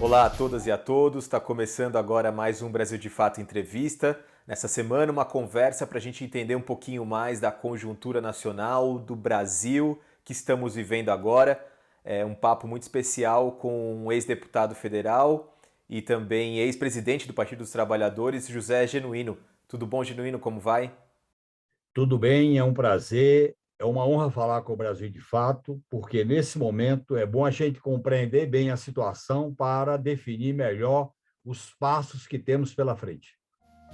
Olá a todas e a todos, está começando agora mais um Brasil de Fato Entrevista. Nessa semana, uma conversa para a gente entender um pouquinho mais da conjuntura nacional, do Brasil que estamos vivendo agora. É um papo muito especial com um ex-deputado federal e também ex-presidente do Partido dos Trabalhadores, José Genuíno. Tudo bom, Genuíno? Como vai? Tudo bem, é um prazer, é uma honra falar com o Brasil de Fato, porque nesse momento é bom a gente compreender bem a situação para definir melhor os passos que temos pela frente.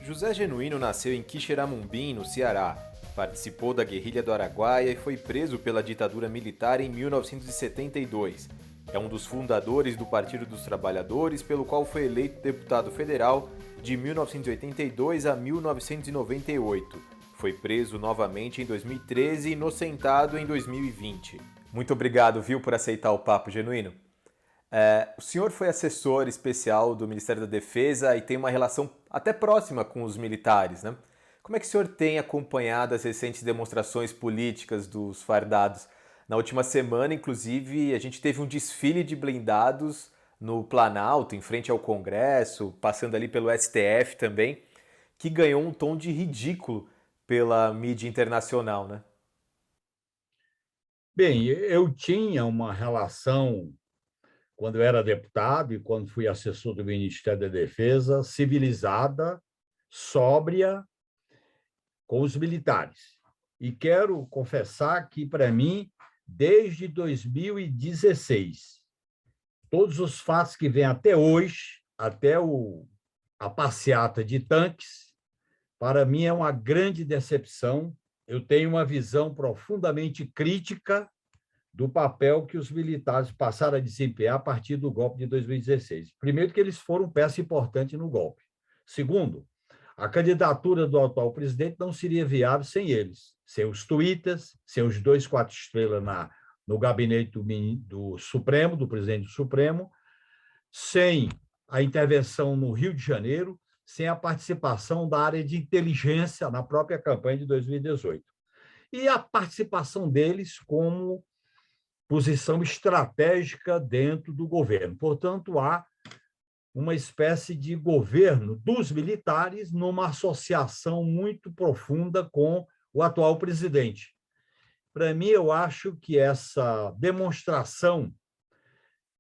José Genuíno nasceu em Quixeramobim, no Ceará. Participou da guerrilha do Araguaia e foi preso pela ditadura militar em 1972. É um dos fundadores do Partido dos Trabalhadores, pelo qual foi eleito deputado federal de 1982 a 1998. Foi preso novamente em 2013 e inocentado em 2020. Muito obrigado, viu, por aceitar o papo, Genuíno. O senhor foi assessor especial do Ministério da Defesa e tem uma relação até próxima com os militares, né? Como é que o senhor tem acompanhado as recentes demonstrações políticas dos fardados? Na última semana, inclusive, a gente teve um desfile de blindados no Planalto, em frente ao Congresso, passando ali pelo STF também, que ganhou um tom de ridículo pela mídia internacional, né? Bem, eu tinha uma relação, quando eu era deputado e quando fui assessor do Ministério da Defesa, civilizada, sóbria, com os militares. E quero confessar que, para mim, desde 2016, todos os fatos que vêm até hoje, a passeata de tanques, para mim é uma grande decepção. Eu tenho uma visão profundamente crítica do papel que os militares passaram a desempenhar a partir do golpe de 2016. Primeiro, que eles foram peça importante no golpe. Segundo, a candidatura do atual presidente não seria viável sem eles, sem os tuitas, sem os dois quatro estrelas no gabinete do Supremo, do presidente do Supremo, sem a intervenção no Rio de Janeiro, sem a participação da área de inteligência na própria campanha de 2018. E a participação deles como posição estratégica dentro do governo. Portanto, há uma espécie de governo dos militares numa associação muito profunda com o atual presidente. Para mim, eu acho que essa demonstração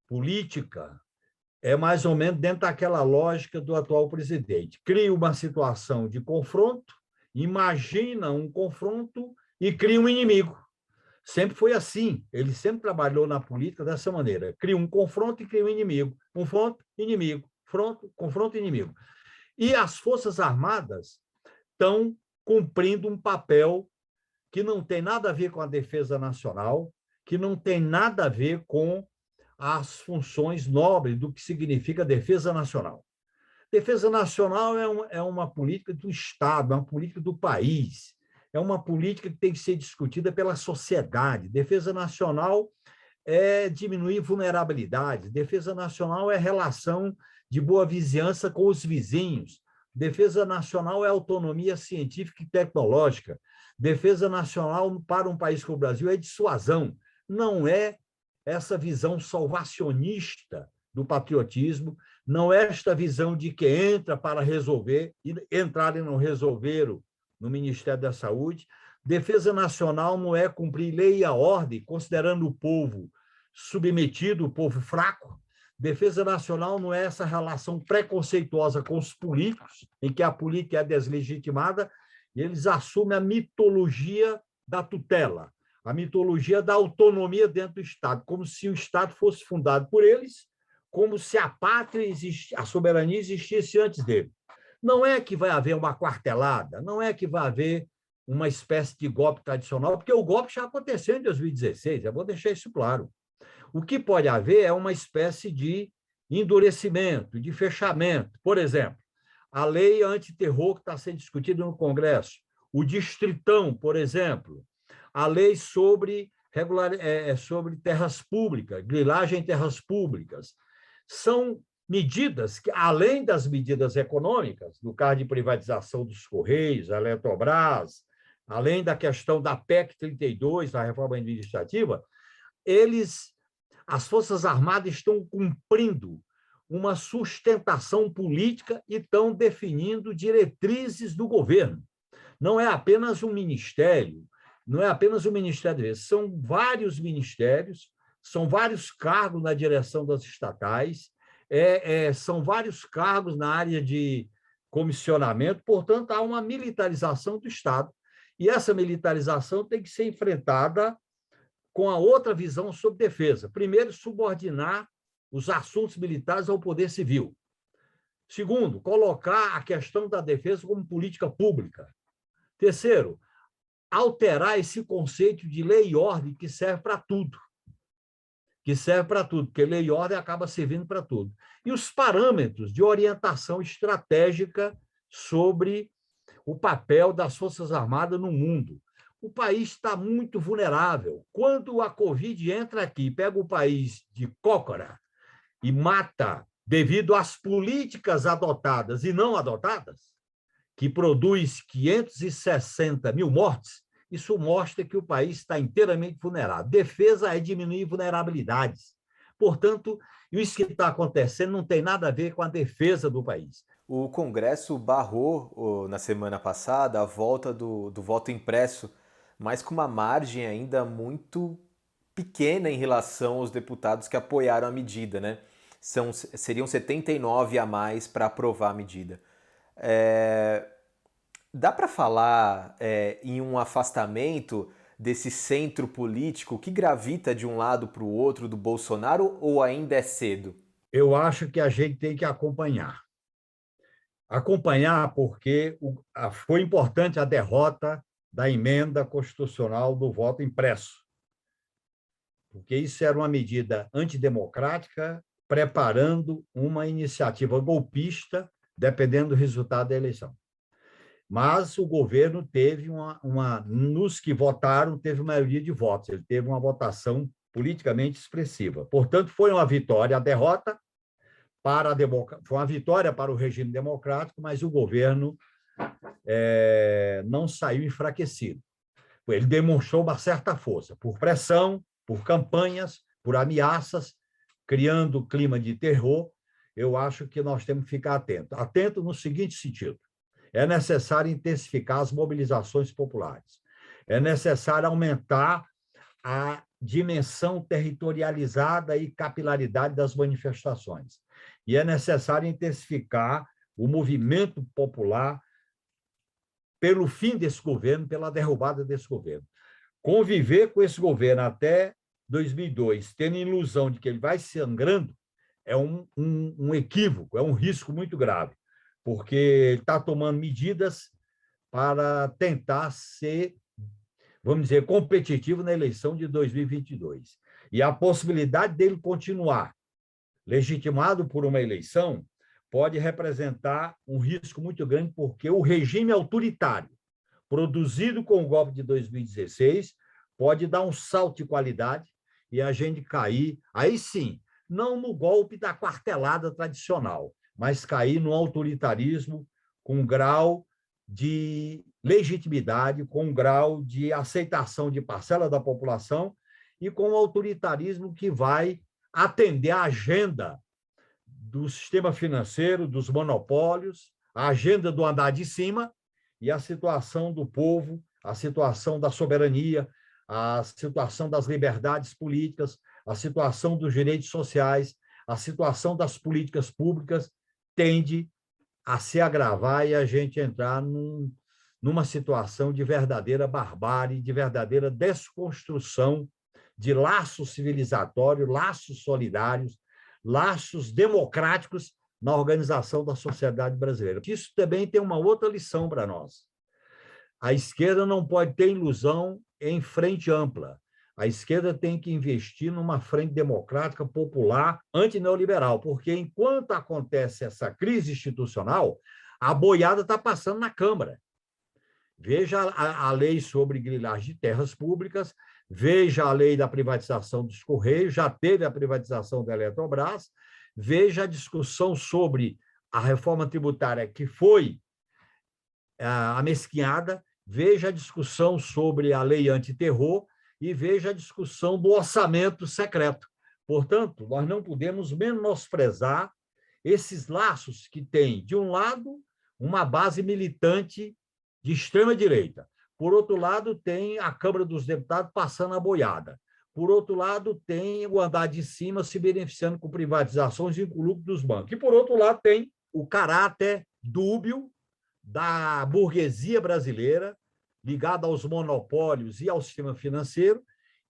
política é mais ou menos dentro daquela lógica do atual presidente. Cria uma situação de confronto, imagina um confronto e cria um inimigo. Sempre foi assim. Ele sempre trabalhou na política dessa maneira. Cria um confronto e cria um inimigo. Confronto, inimigo. Confronto, inimigo. E as Forças Armadas estão cumprindo um papel que não tem nada a ver com a defesa nacional, que não tem nada a ver com as funções nobres do que significa defesa nacional. Defesa nacional é uma política do Estado, é uma política do país, é uma política que tem que ser discutida pela sociedade. Defesa nacional é diminuir vulnerabilidades, defesa nacional é relação de boa vizinhança com os vizinhos, defesa nacional é autonomia científica e tecnológica, defesa nacional para um país como o Brasil é dissuasão, não é essa visão salvacionista do patriotismo, não é esta visão de que entra para resolver, e entrar e não resolveram no Ministério da Saúde. Defesa nacional não é cumprir lei e a ordem, considerando o povo submetido, o povo fraco. Defesa nacional não é essa relação preconceituosa com os políticos, em que a política é deslegitimada, e eles assumem a mitologia da tutela, a mitologia da autonomia dentro do Estado, como se o Estado fosse fundado por eles, como se a pátria, a soberania existisse antes dele. Não é que vai haver uma quartelada, não é que vai haver uma espécie de golpe tradicional, porque o golpe já aconteceu em 2016, eu vou deixar isso claro. O que pode haver é uma espécie de endurecimento, de fechamento. Por exemplo, a lei antiterror que está sendo discutida no Congresso, o distritão, por exemplo, a lei sobre terras públicas, grilagem em terras públicas, são medidas que, além das medidas econômicas, no caso de privatização dos Correios, a Eletrobras, além da questão da PEC 32, da reforma administrativa, as Forças Armadas estão cumprindo uma sustentação política e estão definindo diretrizes do governo. Não é apenas um ministério, não é apenas o Ministério da Defesa, são vários ministérios, são vários cargos na direção das estatais, são vários cargos na área de comissionamento, portanto, há uma militarização do Estado. E essa militarização tem que ser enfrentada com a outra visão sobre defesa. Primeiro, subordinar os assuntos militares ao poder civil. Segundo, colocar a questão da defesa como política pública. Terceiro, alterar esse conceito de lei e ordem que serve para tudo. Porque lei e ordem acaba servindo para tudo. E os parâmetros de orientação estratégica sobre o papel das Forças Armadas no mundo. O país está muito vulnerável. Quando a Covid entra aqui, pega o país de cócora e mata devido às políticas adotadas e não adotadas, que produz 560 mil mortes, isso mostra que o país está inteiramente vulnerável. Defesa é diminuir vulnerabilidades. Portanto, isso que está acontecendo não tem nada a ver com a defesa do país. O Congresso barrou, na semana passada, a volta do voto impresso, mas com uma margem ainda muito pequena em relação aos deputados que apoiaram a medida, né? Seriam 79 a mais para aprovar a medida. Dá para falar em um afastamento desse centro político que gravita de um lado para o outro do Bolsonaro, ou ainda é cedo? Eu acho que a gente tem que acompanhar. Acompanhar porque foi importante a derrota da emenda constitucional do voto impresso, porque isso era uma medida antidemocrática, preparando uma iniciativa golpista, dependendo do resultado da eleição. Mas o governo teve nos que votaram, teve maioria de votos, ele teve uma votação politicamente expressiva. Portanto, foi uma vitória. A derrota foi uma vitória para o regime democrático, mas o governo não saiu enfraquecido. Ele demonstrou uma certa força, por pressão, por campanhas, por ameaças, criando clima de terror. Eu acho que nós temos que ficar atentos. Atento no seguinte sentido: é necessário intensificar as mobilizações populares, é necessário aumentar a dimensão territorializada e capilaridade das manifestações, e é necessário intensificar o movimento popular pelo fim desse governo, pela derrubada desse governo. Conviver com esse governo até 2002, tendo a ilusão de que ele vai sangrando, é um equívoco, é um risco muito grave, porque ele está tomando medidas para tentar ser, vamos dizer, competitivo na eleição de 2022. E a possibilidade dele continuar legitimado por uma eleição pode representar um risco muito grande, porque o regime autoritário produzido com o golpe de 2016 pode dar um salto de qualidade e a gente cair, aí sim, não no golpe da quartelada tradicional, mas cair no autoritarismo com um grau de legitimidade, com um grau de aceitação de parcela da população e com um autoritarismo que vai atender à agenda do sistema financeiro, dos monopólios, a agenda do andar de cima e a situação do povo, a situação da soberania, a situação das liberdades políticas, a situação dos direitos sociais, a situação das políticas públicas tende a se agravar e a gente entrar numa situação de verdadeira barbárie, de verdadeira desconstrução de laços civilizatórios, laços solidários, laços democráticos na organização da sociedade brasileira. Isso também tem uma outra lição para nós. A esquerda não pode ter ilusão em frente ampla. A esquerda tem que investir numa frente democrática, popular, antineoliberal, porque enquanto acontece essa crise institucional, a boiada está passando na Câmara. Veja a lei sobre grilagem de terras públicas, veja a lei da privatização dos Correios, já teve a privatização da Eletrobras, veja a discussão sobre a reforma tributária que foi amesquinhada, veja a discussão sobre a lei antiterror e veja a discussão do orçamento secreto. Portanto, nós não podemos menosprezar esses laços que tem, de um lado, uma base militante de extrema-direita, por outro lado, tem a Câmara dos Deputados passando a boiada, por outro lado, tem o andar de cima se beneficiando com privatizações e com o lucro dos bancos, e por outro lado, tem o caráter dúbio da burguesia brasileira, ligada aos monopólios e ao sistema financeiro,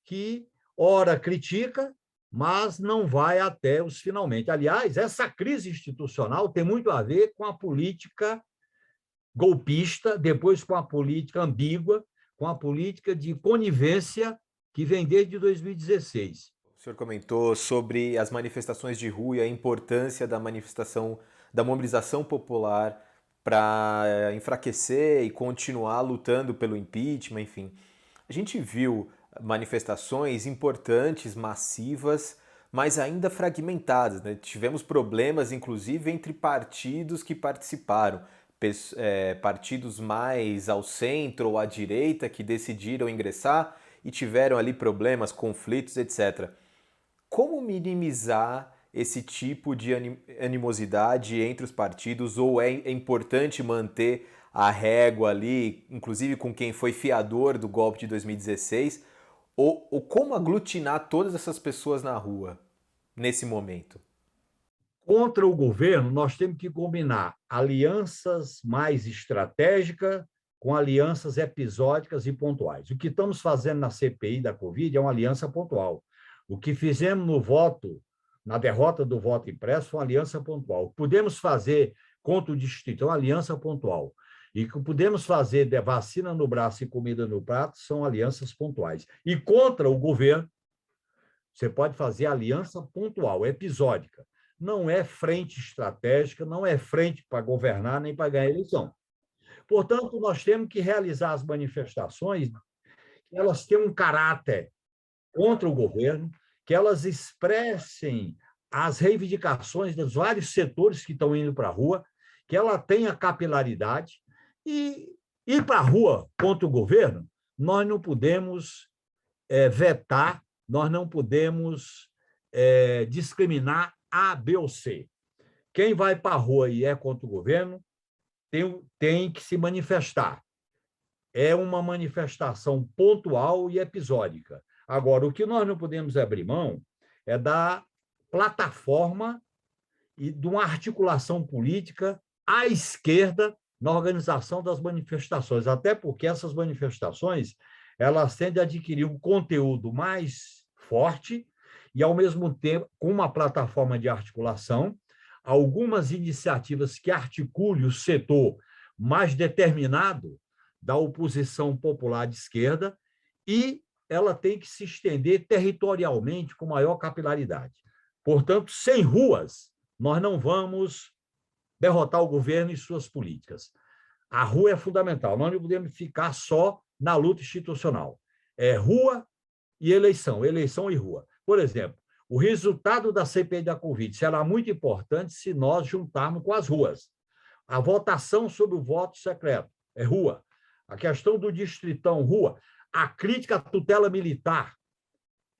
que, ora, critica, mas não vai até os finalmente. Aliás, essa crise institucional tem muito a ver com a política golpista, depois com a política ambígua, com a política de conivência que vem desde 2016. O senhor comentou sobre as manifestações de rua e a importância da manifestação, da mobilização popular para enfraquecer e continuar lutando pelo impeachment, enfim. A gente viu manifestações importantes, massivas, mas ainda fragmentadas, né? Tivemos problemas, inclusive, entre partidos que participaram. Partidos mais ao centro ou à direita que decidiram ingressar e tiveram ali problemas, conflitos, etc. Como minimizar esse tipo de animosidade entre os partidos, ou é importante manter a régua ali, inclusive com quem foi fiador do golpe de 2016, ou como aglutinar todas essas pessoas na rua nesse momento? Contra o governo, nós temos que combinar alianças mais estratégicas com alianças episódicas e pontuais. O que estamos fazendo na CPI da Covid é uma aliança pontual. O que fizemos no voto, na derrota do voto impresso, foi uma aliança pontual. O que podemos fazer contra o distrito é uma aliança pontual. E o que podemos fazer de vacina no braço e comida no prato são alianças pontuais. E contra o governo, você pode fazer aliança pontual, episódica. Não é frente estratégica, não é frente para governar nem para ganhar eleição. Portanto, nós temos que realizar as manifestações, que elas tenham um caráter contra o governo, que elas expressem as reivindicações dos vários setores que estão indo para a rua, que ela tenha capilaridade, e ir para a rua contra o governo, nós não podemos vetar, nós não podemos discriminar A, B ou C. Quem vai para a rua e é contra o governo tem que se manifestar. É uma manifestação pontual e episódica. Agora, o que nós não podemos abrir mão é da plataforma e de uma articulação política à esquerda na organização das manifestações, até porque essas manifestações elas tendem a adquirir um conteúdo mais forte e, ao mesmo tempo, com uma plataforma de articulação, algumas iniciativas que articulem o setor mais determinado da oposição popular de esquerda, e ela tem que se estender territorialmente com maior capilaridade. Portanto, sem ruas, nós não vamos derrotar o governo e suas políticas. A rua é fundamental, nós não podemos ficar só na luta institucional. É rua e eleição, eleição e rua. Por exemplo, o resultado da CPI da Covid será muito importante se nós juntarmos com as ruas. A votação sobre o voto secreto é rua. A questão do distritão, rua. A crítica à tutela militar,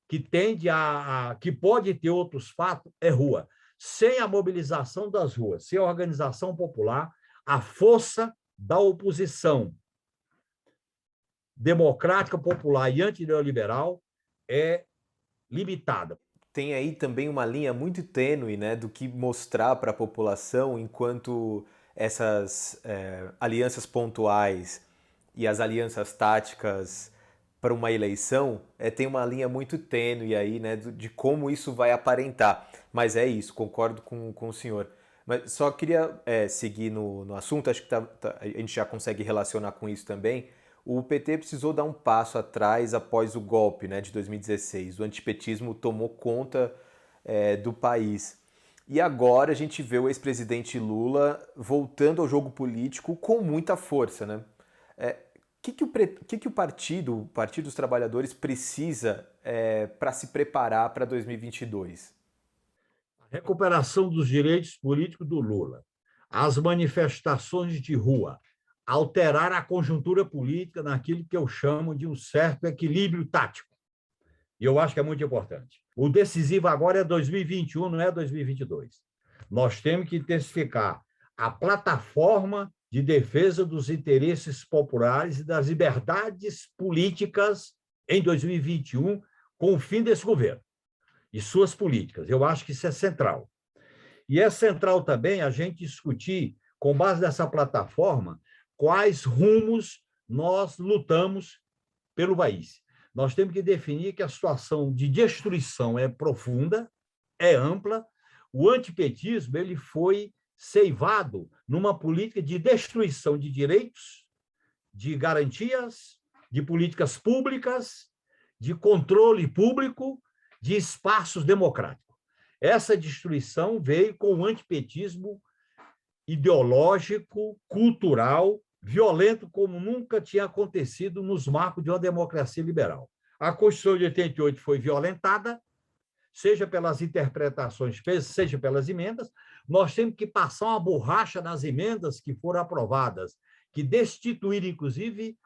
que tende que pode ter outros fatos, é rua. Sem a mobilização das ruas, sem a organização popular, a força da oposição democrática, popular e antineoliberal é limitada. Tem aí também uma linha muito tênue, né, do que mostrar para a população enquanto essas alianças pontuais e as alianças táticas para uma eleição tem uma linha muito tênue aí, né, de como isso vai aparentar. Mas é isso, concordo com o senhor. Mas só queria seguir no assunto, acho que a gente já consegue relacionar com isso também. O PT precisou dar um passo atrás após o golpe, né, de 2016. O antipetismo tomou conta do país. E agora a gente vê o ex-presidente Lula voltando ao jogo político com muita força, né? Que o Partido dos Trabalhadores precisa para se preparar para 2022? A recuperação dos direitos políticos do Lula, as manifestações de rua, alterar a conjuntura política naquilo que eu chamo de um certo equilíbrio tático. E eu acho que é muito importante. O decisivo agora é 2021, não é 2022. Nós temos que intensificar a plataforma de defesa dos interesses populares e das liberdades políticas em 2021, com o fim desse governo e suas políticas. Eu acho que isso é central. E é central também a gente discutir, com base nessa plataforma, quais rumos nós lutamos pelo país. Nós temos que definir que a situação de destruição é profunda, é ampla. O antipetismo ele foi ceivado numa política de destruição de direitos, de garantias, de políticas públicas, de controle público, de espaços democráticos. Essa destruição veio com o antipetismo ideológico, cultural, violento, como nunca tinha acontecido nos marcos de uma democracia liberal. A Constituição de 88 foi violentada, seja pelas interpretações, seja pelas emendas. Nós temos que passar uma borracha nas emendas que foram aprovadas, que destituíram, inclusive,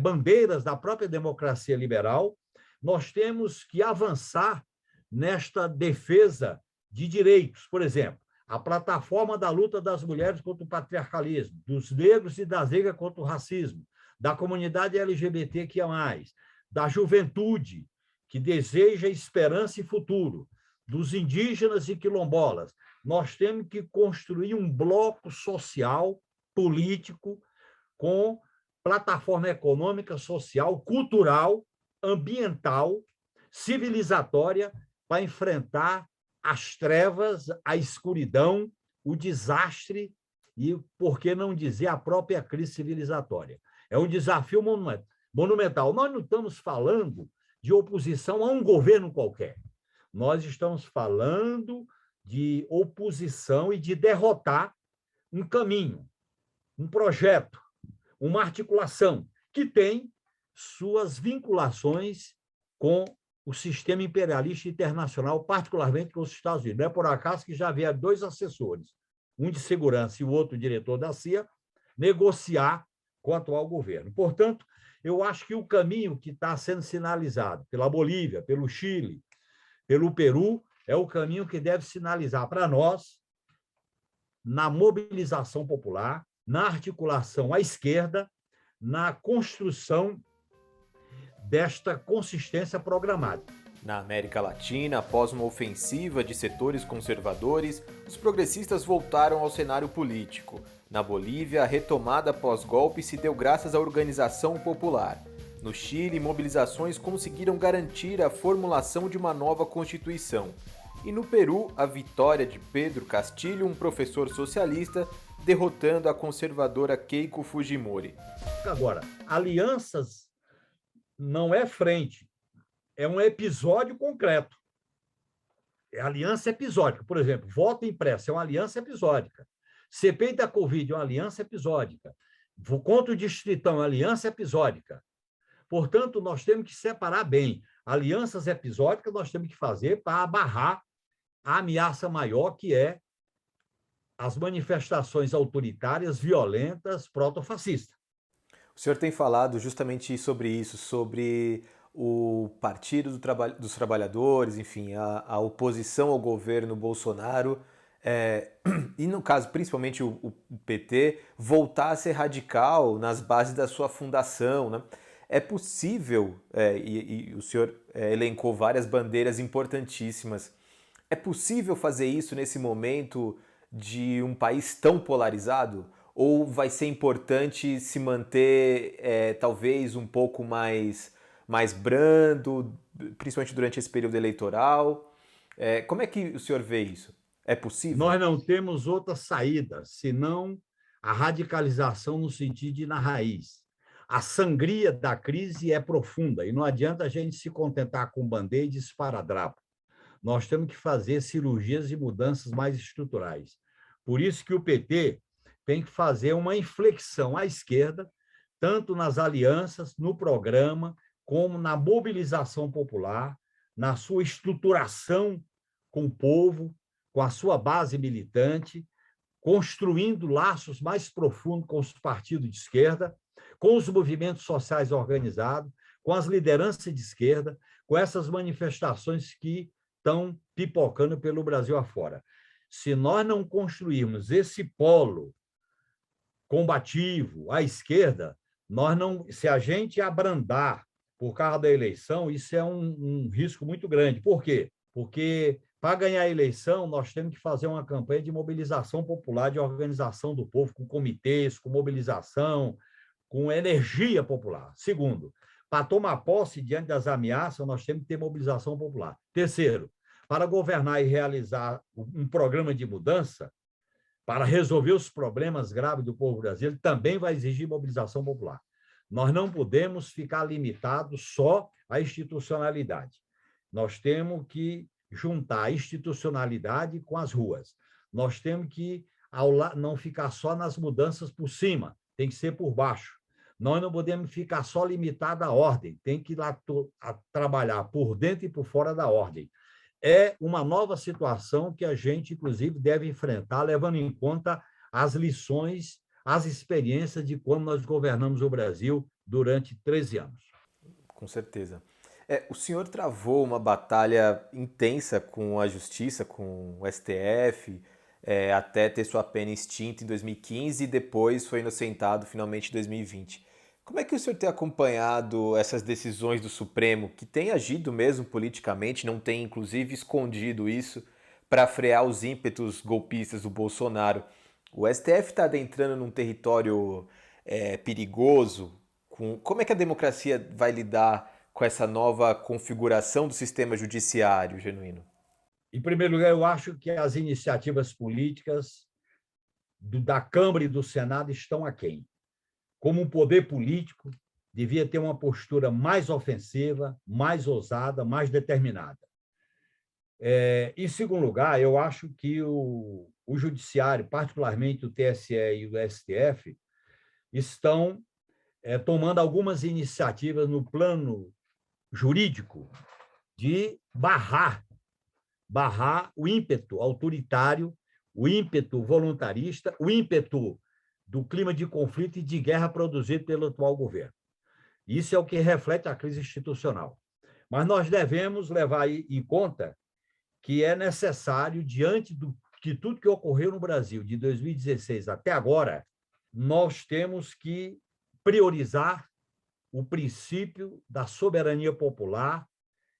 bandeiras da própria democracia liberal. Nós temos que avançar nesta defesa de direitos. Por exemplo, a plataforma da luta das mulheres contra o patriarcalismo, dos negros e das negras contra o racismo, da comunidade LGBTQIA+, da juventude que deseja esperança e futuro, dos indígenas e quilombolas. Nós temos que construir um bloco social, político, com plataforma econômica, social, cultural, ambiental, civilizatória, para enfrentar as trevas, a escuridão, o desastre e, por que não dizer, a própria crise civilizatória. É um desafio monumental. Nós não estamos falando de oposição a um governo qualquer. Nós estamos falando de oposição e de derrotar um caminho, um projeto, uma articulação que tem suas vinculações com o sistema imperialista internacional, particularmente com os Estados Unidos. Não é por acaso que já vieram 2 assessores, um de segurança e o outro diretor da CIA, negociar com o atual governo. Portanto, eu acho que o caminho que está sendo sinalizado pela Bolívia, pelo Chile, pelo Peru, é o caminho que deve sinalizar para nós, na mobilização popular, na articulação à esquerda, na construção desta consistência programática. Na América Latina, após uma ofensiva de setores conservadores, os progressistas voltaram ao cenário político. Na Bolívia, a retomada pós-golpe se deu graças à organização popular. No Chile, mobilizações conseguiram garantir a formulação de uma nova constituição. E no Peru, a vitória de Pedro Castillo, um professor socialista, derrotando a conservadora Keiko Fujimori. Agora, alianças não é frente, é um episódio concreto. É aliança episódica. Por exemplo, voto impresso é uma aliança episódica. CPI da Covid é uma aliança episódica. Contra o Distritão é uma aliança episódica. Portanto, nós temos que separar bem. Alianças episódicas nós temos que fazer para barrar a ameaça maior, que é as manifestações autoritárias, violentas, proto-fascistas. O senhor tem falado justamente sobre isso, sobre o Partido dos Trabalhadores, enfim, a oposição ao governo Bolsonaro, e no caso, principalmente o PT, voltar a ser radical nas bases da sua fundação, né? É possível, e o senhor elencou várias bandeiras importantíssimas, é possível fazer isso nesse momento de um país tão polarizado? Ou vai ser importante se manter, talvez, um pouco mais brando, principalmente durante esse período eleitoral? Como é que o senhor vê isso? É possível? Nós não temos outra saída, senão a radicalização no sentido de na raiz. A sangria da crise é profunda e não adianta a gente se contentar com band-aid e esparadrapo. Nós temos que fazer cirurgias e mudanças mais estruturais. Por isso que o PT tem que fazer uma inflexão à esquerda, tanto nas alianças, no programa, como na mobilização popular, na sua estruturação com o povo, com a sua base militante, construindo laços mais profundos com os partidos de esquerda, com os movimentos sociais organizados, com as lideranças de esquerda, com essas manifestações que estão pipocando pelo Brasil afora. Se nós não construirmos esse polo combativo à esquerda, nós não, se a gente abrandar por causa da eleição, isso é um risco muito grande. Por quê? Porque para ganhar a eleição, nós temos que fazer uma campanha de mobilização popular, de organização do povo, com comitês, com mobilização, com energia popular. Segundo, para tomar posse diante das ameaças, nós temos que ter mobilização popular. Terceiro, para governar e realizar um programa de mudança, para resolver os problemas graves do povo brasileiro, também vai exigir mobilização popular. Nós não podemos ficar limitados só à institucionalidade. Nós temos que juntar a institucionalidade com as ruas. Nós temos que não ficar só nas mudanças por cima, tem que ser por baixo. Nós não podemos ficar só limitado à ordem, tem que ir lá trabalhar por dentro e por fora da ordem. É uma nova situação que a gente, inclusive, deve enfrentar, levando em conta as lições, as experiências de como nós governamos o Brasil durante 13 anos. Com certeza. O senhor travou uma batalha intensa com a Justiça, com o STF, até ter sua pena extinta em 2015 e depois foi inocentado finalmente em 2020. Como é que o senhor tem acompanhado essas decisões do Supremo, que tem agido mesmo politicamente, não tem inclusive escondido isso, para frear os ímpetos golpistas do Bolsonaro? O STF está adentrando num território perigoso. Como é que a democracia vai lidar com essa nova configuração do sistema judiciário, Genuíno? Em primeiro lugar, eu acho que as iniciativas políticas da Câmara e do Senado estão aquém. Como um poder político, devia ter uma postura mais ofensiva, mais ousada, mais determinada. Em segundo lugar, eu acho que o Judiciário, particularmente o TSE e o STF, estão tomando algumas iniciativas no plano jurídico de barrar o ímpeto autoritário, o ímpeto voluntarista, o ímpeto do clima de conflito e de guerra produzido pelo atual governo. Isso é o que reflete a crise institucional. Mas nós devemos levar em conta que é necessário, diante de tudo que ocorreu no Brasil de 2016 até agora, nós temos que priorizar o princípio da soberania popular,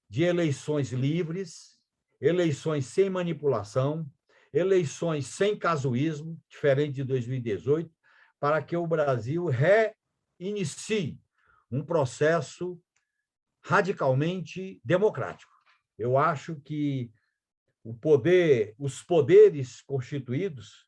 de eleições livres, eleições sem manipulação, eleições sem casuísmo, diferente de 2018, para que o Brasil reinicie um processo radicalmente democrático. Eu acho que os poderes constituídos,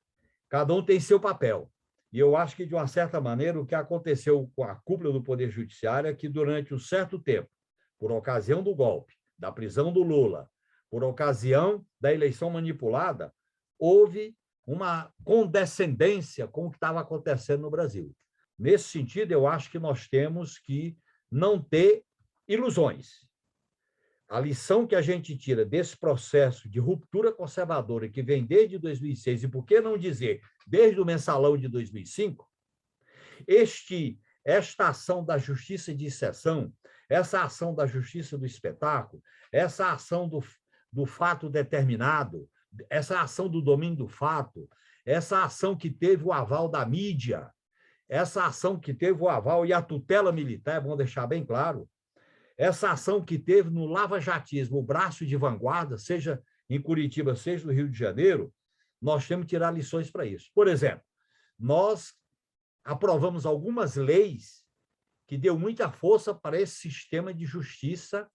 cada um tem seu papel. E eu acho que, de uma certa maneira, o que aconteceu com a cúpula do Poder Judiciário é que, durante um certo tempo, por ocasião do golpe, da prisão do Lula, por ocasião da eleição manipulada, houve uma condescendência com o que estava acontecendo no Brasil. Nesse sentido, eu acho que nós temos que não ter ilusões. A lição que a gente tira desse processo de ruptura conservadora que vem desde 2006, e por que não dizer desde o mensalão de 2005, esta ação da justiça de exceção, essa ação da justiça do espetáculo, essa ação do fato determinado, essa ação do domínio do fato, essa ação que teve o aval da mídia, essa ação que teve o aval e a tutela militar, é bom deixar bem claro, essa ação que teve no lavajatismo, o braço de vanguarda, seja em Curitiba, seja no Rio de Janeiro, nós temos que tirar lições para isso. Por exemplo, nós aprovamos algumas leis que deu muita força para esse sistema de justiça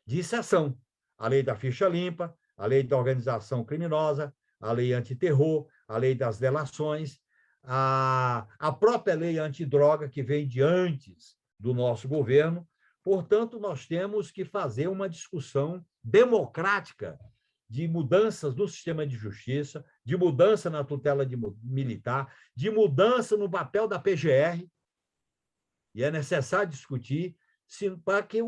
de exceção. A lei da ficha limpa, a lei da organização criminosa, a lei antiterror, a lei das delações, a própria lei antidroga, que vem de antes do nosso governo. Portanto, nós temos que fazer uma discussão democrática de mudanças no sistema de justiça, de mudança na tutela militar, de mudança no papel da PGR, e é necessário discutir para que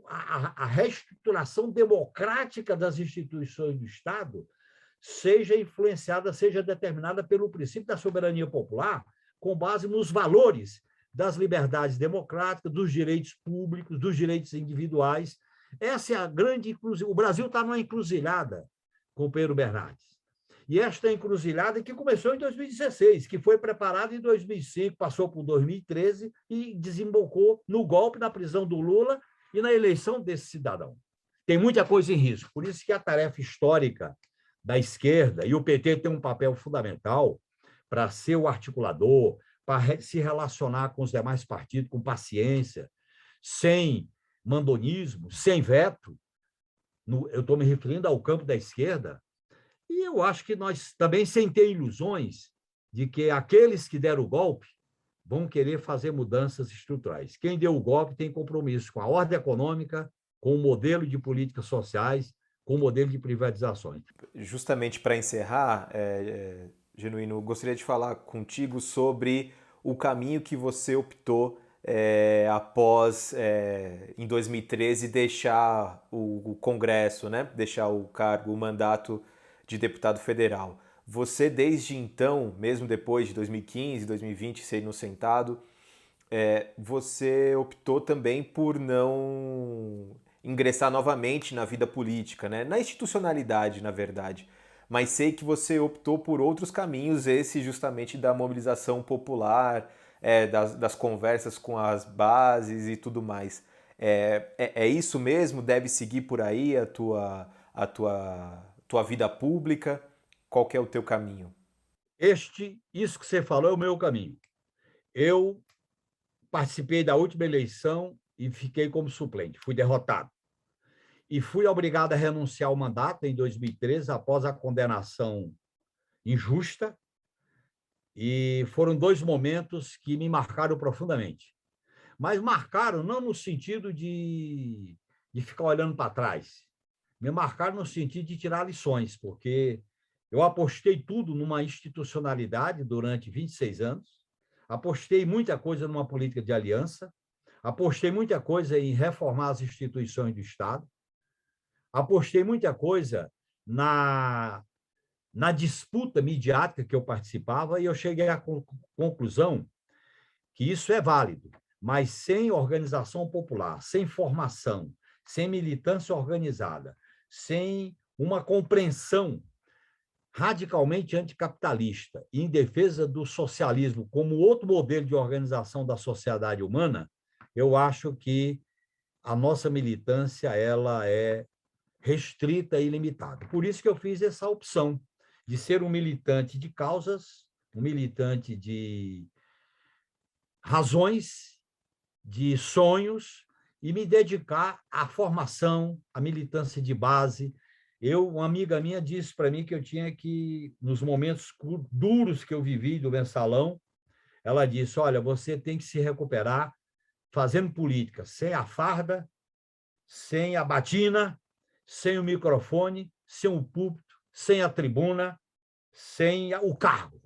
a reestruturação democrática das instituições do Estado seja influenciada, seja determinada pelo princípio da soberania popular, com base nos valores das liberdades democráticas, dos direitos públicos, dos direitos individuais. Essa é a grande encruzilhada. O Brasil está numa encruzilhada, companheiro Bernardes. E esta encruzilhada que começou em 2016, que foi preparada em 2005, passou por 2013 e desembocou no golpe, na prisão do Lula e na eleição desse cidadão. Tem muita coisa em risco. Por isso que a tarefa histórica da esquerda, e o PT tem um papel fundamental para ser o articulador, para se relacionar com os demais partidos com paciência, sem mandonismo, sem veto. Eu estou me referindo ao campo da esquerda, e eu acho que nós também, sem ter ilusões de que aqueles que deram o golpe vão querer fazer mudanças estruturais. Quem deu o golpe tem compromisso com a ordem econômica, com o modelo de políticas sociais, com o modelo de privatizações. Justamente para encerrar, Genuíno, gostaria de falar contigo sobre o caminho que você optou após, em 2013, deixar o Congresso, né? Deixar o cargo, o mandato de deputado federal. Você, desde então, mesmo depois de 2015, 2020, ser inocentado, você optou também por não ingressar novamente na vida política, né? Na institucionalidade, na verdade. Mas sei que você optou por outros caminhos, esse justamente da mobilização popular, das conversas com as bases e tudo mais. É isso mesmo? Deve seguir por aí a tua vida pública? Qual que é o teu caminho? Isso que você falou é o meu caminho. Eu participei da última eleição e fiquei como suplente, fui derrotado. E fui obrigado a renunciar ao mandato em 2013, após a condenação injusta, e foram 2 momentos que me marcaram profundamente. Mas marcaram não no sentido de ficar olhando para trás, me marcaram no sentido de tirar lições, porque eu apostei tudo numa institucionalidade durante 26 anos, apostei muita coisa numa política de aliança, apostei muita coisa em reformar as instituições do Estado, apostei muita coisa na disputa midiática que eu participava, e eu cheguei à conclusão que isso é válido, mas sem organização popular, sem formação, sem militância organizada, sem uma compreensão radicalmente anticapitalista e em defesa do socialismo como outro modelo de organização da sociedade humana, eu acho que a nossa militância ela é restrita e limitada. Por isso que eu fiz essa opção de ser um militante de causas, um militante de razões, de sonhos, e me dedicar à formação, à militância de base. Uma amiga minha disse para mim que eu tinha que, nos momentos duros que eu vivi do mensalão, ela disse: olha, você tem que se recuperar fazendo política, sem a farda, sem a batina, sem o microfone, sem o púlpito, sem a tribuna, sem o cargo.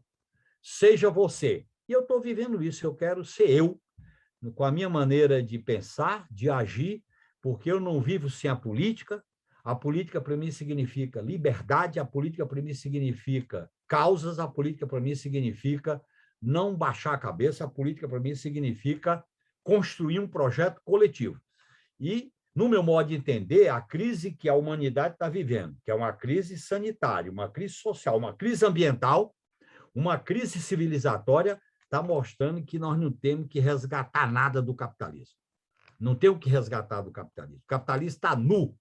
Seja você. E eu estou vivendo isso, eu quero ser eu, com a minha maneira de pensar, de agir, porque eu não vivo sem a política. A política para mim significa liberdade, a política para mim significa causas, a política para mim significa não baixar a cabeça, a política para mim significa construir um projeto coletivo. E, no meu modo de entender, a crise que a humanidade está vivendo, que é uma crise sanitária, uma crise social, uma crise ambiental, uma crise civilizatória, está mostrando que nós não temos que resgatar nada do capitalismo. Não temos que resgatar do capitalismo. O capitalismo está nu,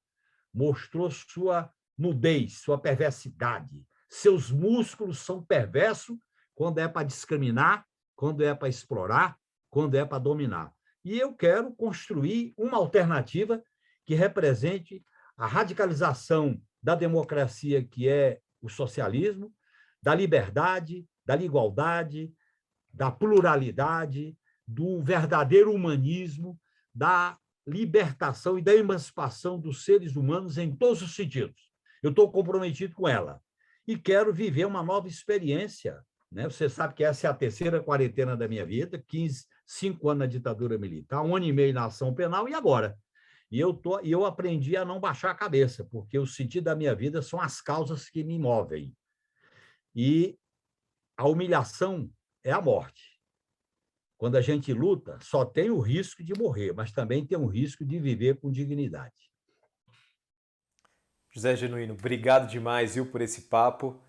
mostrou sua nudez, sua perversidade. Seus músculos são perversos quando é para discriminar, quando é para explorar, quando é para dominar. E eu quero construir uma alternativa que represente a radicalização da democracia, que é o socialismo, da liberdade, da igualdade, da pluralidade, do verdadeiro humanismo, da libertação e da emancipação dos seres humanos em todos os sentidos. Eu estou comprometido com ela e quero viver uma nova experiência. Né? Você sabe que essa é a terceira quarentena da minha vida, 5 anos na ditadura militar, 1 ano e meio na ação penal, e agora? E eu aprendi a não baixar a cabeça, porque o sentido da minha vida são as causas que me movem. E a humilhação é a morte. Quando a gente luta, só tem o risco de morrer, mas também tem o risco de viver com dignidade. José Genuíno, obrigado demais, viu, por esse papo.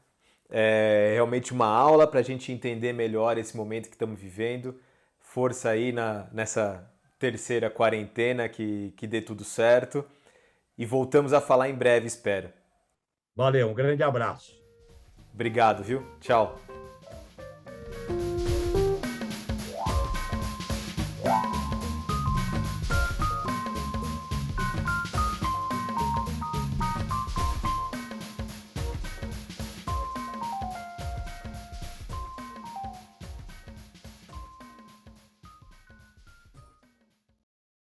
É realmente uma aula para a gente entender melhor esse momento que estamos vivendo. Força aí nessa terceira quarentena, que dê tudo certo. E voltamos a falar em breve, espero. Valeu, um grande abraço. Obrigado, viu? Tchau.